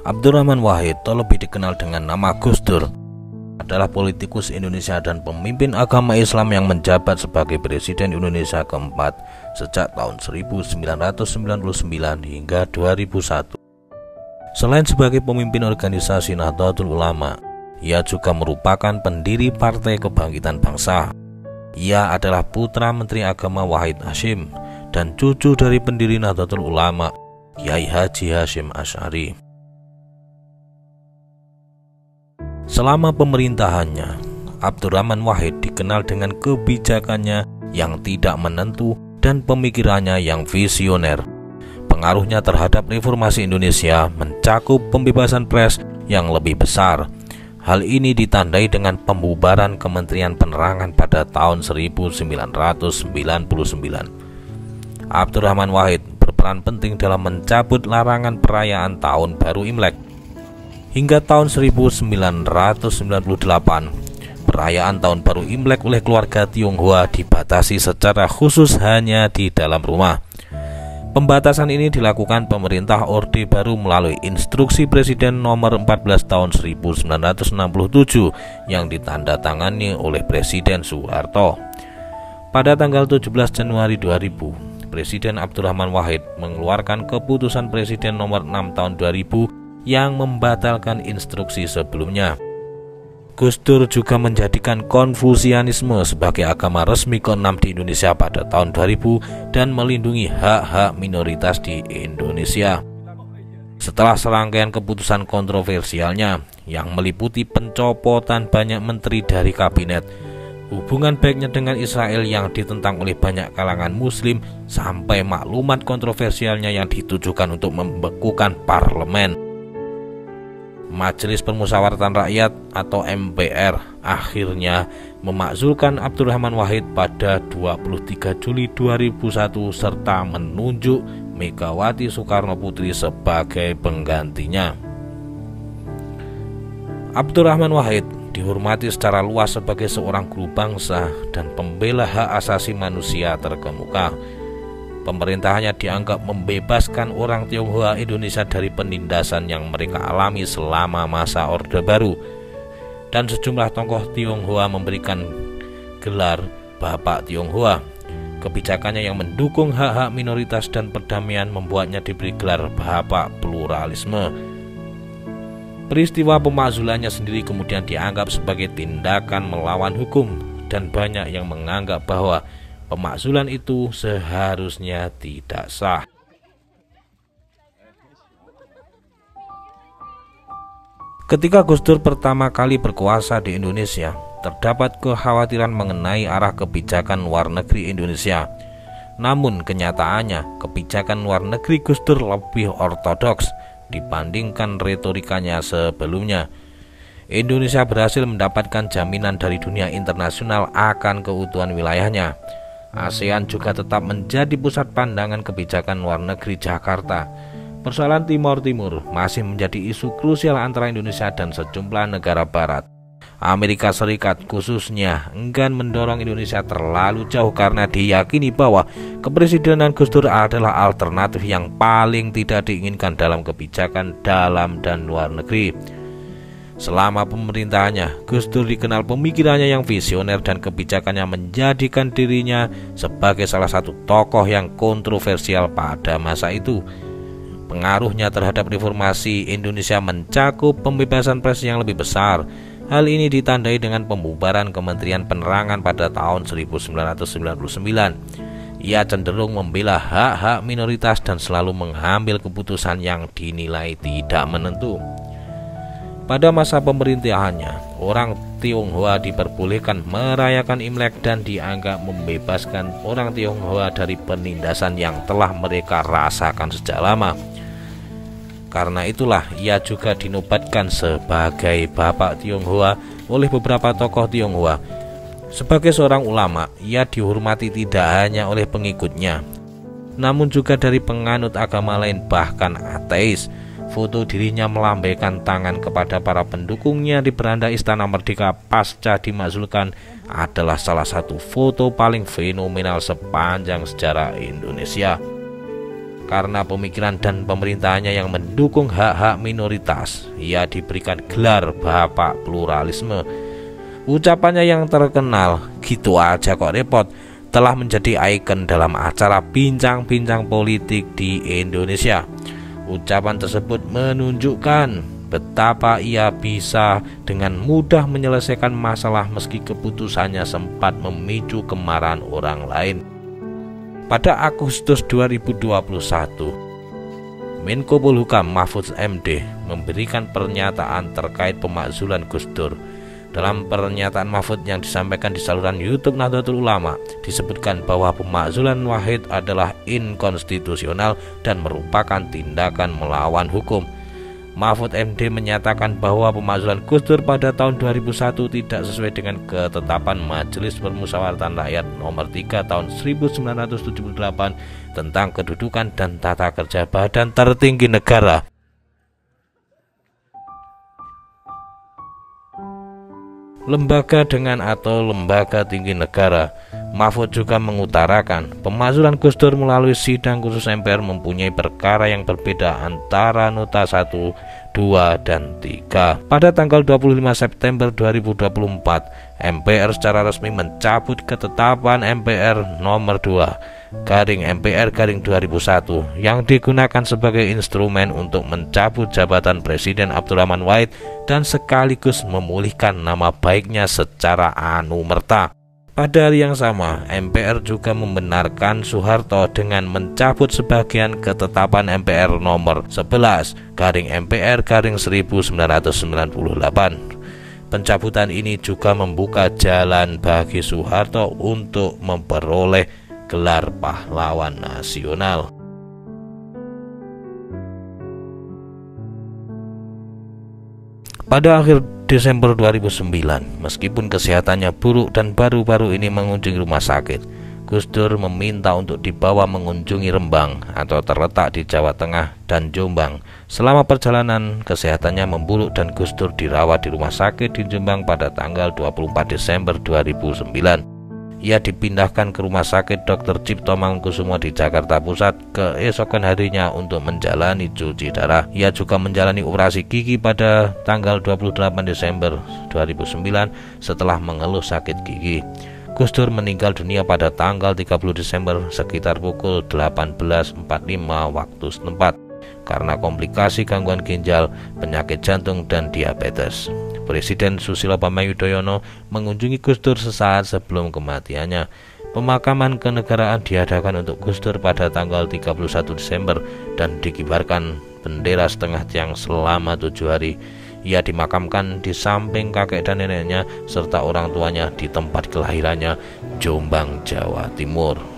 Abdurrahman Wahid atau lebih dikenal dengan nama Gus Dur adalah politikus Indonesia dan pemimpin agama Islam yang menjabat sebagai Presiden Indonesia keempat sejak tahun 1999 hingga 2001. Selain sebagai pemimpin organisasi Nahdlatul Ulama, ia juga merupakan pendiri Partai Kebangkitan Bangsa. Ia adalah putra Menteri Agama Wahid Hasyim dan cucu dari pendiri Nahdlatul Ulama, Kiai Haji Hasyim Asy'ari. Selama pemerintahannya, Abdurrahman Wahid dikenal dengan kebijakannya yang tidak menentu dan pemikirannya yang visioner. Pengaruhnya terhadap reformasi Indonesia mencakup pembebasan pers yang lebih besar. Hal ini ditandai dengan pembubaran Kementerian Penerangan pada tahun 1999. Abdurrahman Wahid berperan penting dalam mencabut larangan perayaan Tahun Baru Imlek. Hingga tahun 1998, perayaan Tahun Baru Imlek oleh keluarga Tionghoa dibatasi secara khusus hanya di dalam rumah. Pembatasan ini dilakukan pemerintah Orde Baru melalui Instruksi Presiden Nomor 14 Tahun 1967 yang ditandatangani oleh Presiden Soeharto. Pada tanggal 17 Januari 2000, Presiden Abdurrahman Wahid mengeluarkan keputusan Presiden Nomor 6 Tahun 2000 yang membatalkan instruksi sebelumnya. Gus Dur juga menjadikan Konfusianisme sebagai agama resmi ke-6 di Indonesia pada tahun 2000 dan melindungi hak-hak minoritas di Indonesia. Setelah serangkaian keputusan kontroversialnya yang meliputi pencopotan banyak menteri dari kabinet, hubungan baiknya dengan Israel yang ditentang oleh banyak kalangan muslim, sampai maklumat kontroversialnya yang ditujukan untuk membekukan parlemen, Majelis Permusyawaratan Rakyat atau MPR akhirnya memakzulkan Abdurrahman Wahid pada 23 Juli 2001 serta menunjuk Megawati Soekarno Putri sebagai penggantinya. Abdurrahman Wahid dihormati secara luas sebagai seorang guru bangsa dan pembela hak asasi manusia terkemuka. Pemerintahannya dianggap membebaskan orang Tionghoa Indonesia dari penindasan yang mereka alami selama masa Orde Baru. Dan sejumlah tokoh Tionghoa memberikan gelar Bapak Tionghoa. Kebijakannya yang mendukung hak-hak minoritas dan perdamaian membuatnya diberi gelar Bapak Pluralisme. Peristiwa pemakzulannya sendiri kemudian dianggap sebagai tindakan melawan hukum, dan banyak yang menganggap bahwa pemakzulan itu seharusnya tidak sah. Ketika Gus Dur pertama kali berkuasa di Indonesia, terdapat kekhawatiran mengenai arah kebijakan luar negeri Indonesia. Namun kenyataannya, kebijakan luar negeri Gus Dur lebih ortodoks dibandingkan retorikanya sebelumnya. Indonesia berhasil mendapatkan jaminan dari dunia internasional akan keutuhan wilayahnya. ASEAN juga tetap menjadi pusat pandangan kebijakan luar negeri Jakarta. Persoalan Timor Timur masih menjadi isu krusial antara Indonesia dan sejumlah negara barat. Amerika Serikat khususnya enggan mendorong Indonesia terlalu jauh karena diyakini bahwa kepresidenan Gus Dur adalah alternatif yang paling tidak diinginkan dalam kebijakan dalam dan luar negeri. Selama pemerintahannya, Gus Dur dikenal pemikirannya yang visioner dan kebijakannya menjadikan dirinya sebagai salah satu tokoh yang kontroversial pada masa itu. Pengaruhnya terhadap reformasi Indonesia mencakup pembebasan pers yang lebih besar. Hal ini ditandai dengan pembubaran Kementerian Penerangan pada tahun 1999. Ia cenderung membela hak-hak minoritas dan selalu mengambil keputusan yang dinilai tidak menentu. Pada masa pemerintahannya, orang Tionghoa diperbolehkan merayakan Imlek dan dianggap membebaskan orang Tionghoa dari penindasan yang telah mereka rasakan sejak lama. Karena itulah ia juga dinobatkan sebagai Bapak Tionghoa oleh beberapa tokoh Tionghoa. Sebagai seorang ulama, ia dihormati tidak hanya oleh pengikutnya, namun juga dari penganut agama lain, bahkan ateis. Foto dirinya melambaikan tangan kepada para pendukungnya di beranda Istana Merdeka pasca dimakzulkan adalah salah satu foto paling fenomenal sepanjang sejarah Indonesia. Karena pemikiran dan pemerintahannya yang mendukung hak-hak minoritas, ia diberikan gelar Bapak Pluralisme. Ucapannya yang terkenal, "Gitu aja kok repot," telah menjadi ikon dalam acara bincang-bincang politik di Indonesia. Ucapan tersebut menunjukkan betapa ia bisa dengan mudah menyelesaikan masalah meski keputusannya sempat memicu kemarahan orang lain. Pada Agustus 2021, Menko Polhukam Mahfud MD memberikan pernyataan terkait pemakzulan Gus Dur. Dalam pernyataan Mahfud yang disampaikan di saluran YouTube Nahdlatul Ulama, disebutkan bahwa pemakzulan Wahid adalah inkonstitusional dan merupakan tindakan melawan hukum. Mahfud MD menyatakan bahwa pemakzulan Gus Dur pada tahun 2001 tidak sesuai dengan ketetapan Majelis Permusyawaratan Rakyat nomor 3 tahun 1978 tentang kedudukan dan tata kerja badan tertinggi negara. Lembaga dengan atau lembaga tinggi negara. Mahfud juga mengutarakan pemakzulan Gus Dur melalui sidang khusus MPR mempunyai perkara yang berbeda antara nota 1, 2, dan 3. Pada tanggal 25 September 2024, MPR secara resmi mencabut ketetapan MPR nomor 2/MPR/2001 yang digunakan sebagai instrumen untuk mencabut jabatan Presiden Abdurrahman Wahid dan sekaligus memulihkan nama baiknya secara anumerta. Pada hari yang sama, MPR juga membenarkan Soeharto dengan mencabut sebagian ketetapan MPR nomor 11/MPR/1998. Pencabutan ini juga membuka jalan bagi Soeharto untuk memperoleh gelar pahlawan nasional. Pada akhir Desember 2009, meskipun kesehatannya buruk dan baru-baru ini mengunjungi rumah sakit, Gus Dur meminta untuk dibawa mengunjungi Rembang atau terletak di Jawa Tengah dan Jombang. Selama perjalanan, kesehatannya memburuk dan Gus Dur dirawat di rumah sakit di Jombang pada tanggal 24 Desember 2009. Ia dipindahkan ke Rumah Sakit Dr. Cipto Mangunkusumo di Jakarta Pusat keesokan harinya untuk menjalani cuci darah. Ia juga menjalani operasi gigi pada tanggal 28 Desember 2009 setelah mengeluh sakit gigi. Gus Dur meninggal dunia pada tanggal 30 Desember sekitar pukul 18.45 waktu setempat karena komplikasi gangguan ginjal, penyakit jantung, dan diabetes. Presiden Susilo Bambang Yudhoyono mengunjungi Gus Dur sesaat sebelum kematiannya. Pemakaman kenegaraan diadakan untuk Gus Dur pada tanggal 31 Desember dan dikibarkan bendera setengah tiang selama 7 hari. Ia dimakamkan di samping kakek dan neneknya serta orang tuanya di tempat kelahirannya, Jombang, Jawa Timur.